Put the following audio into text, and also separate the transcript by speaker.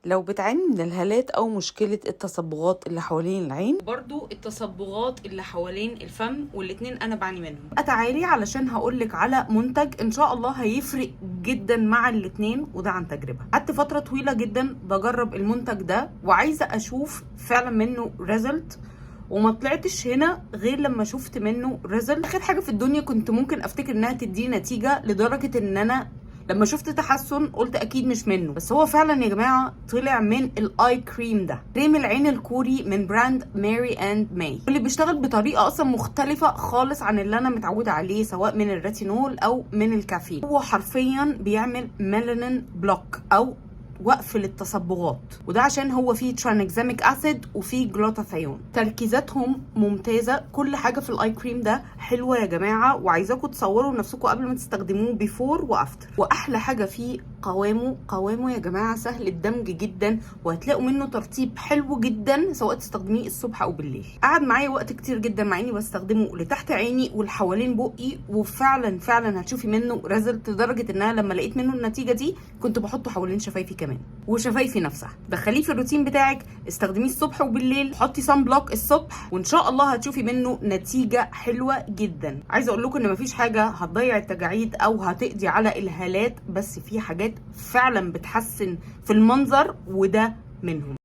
Speaker 1: لو بتعاني من الهالات او مشكلة التصبغات اللي حوالين العين،
Speaker 2: برضو التصبغات اللي حوالين الفم، والاتنين انا بعاني منهم،
Speaker 1: تعالي علشان هقولك على منتج ان شاء الله هيفرق جدا مع الاتنين، وده عن تجربة. قعدت فترة طويلة جدا بجرب المنتج ده وعايزة اشوف فعلا منه ريزلت، وما طلعتش هنا غير لما شفت منه ريزلت. اخر حاجة في الدنيا كنت ممكن افتكر انها تدي نتيجة، لدرجة ان انا لما شفت تحسن قلت اكيد مش منه، بس هو فعلا يا جماعه طلع من الاي كريم ده، كريم العين الكوري من براند ماري اند ماي، واللي بيشتغل بطريقه اصلا مختلفه خالص عن اللي انا متعوده عليه، سواء من الريتينول او من الكافيين. هو حرفيا بيعمل ميلانين بلوك او وقف للتصبغات، وده عشان هو فيه ترانكزاميك اسيد وفيه جلوتاثيون. تركيزاتهم ممتازه، كل حاجه في الاي كريم ده حلوه يا جماعه، وعايزاكم تصوروا نفسكم قبل ما تستخدموه بيفور وافتر. واحلى حاجه فيه قوامه يا جماعه سهل الدمج جدا، وهتلاقوا منه ترطيب حلو جدا سواء تستخدميه الصبح او بالليل. قعد معايا وقت كتير جدا مع اني بستخدمه لتحت عيني والحوالين بقي، وفعلا هتشوفي منه ريزلت، لدرجه ان انا لما لقيت منه النتيجه دي كنت بحطه حوالين شفايفي كمان وشفايفي نفسها. دخليه في الروتين بتاعك، استخدميه الصبح وبالليل، حطي صن بلوك الصبح، وان شاء الله هتشوفي منه نتيجه حلوه جدا. عايزه اقول لكم ان مفيش حاجه هتضيع التجاعيد او هتقضي على الهالات، بس في حاجات فعلا بتحسن في المنظر، وده منهم.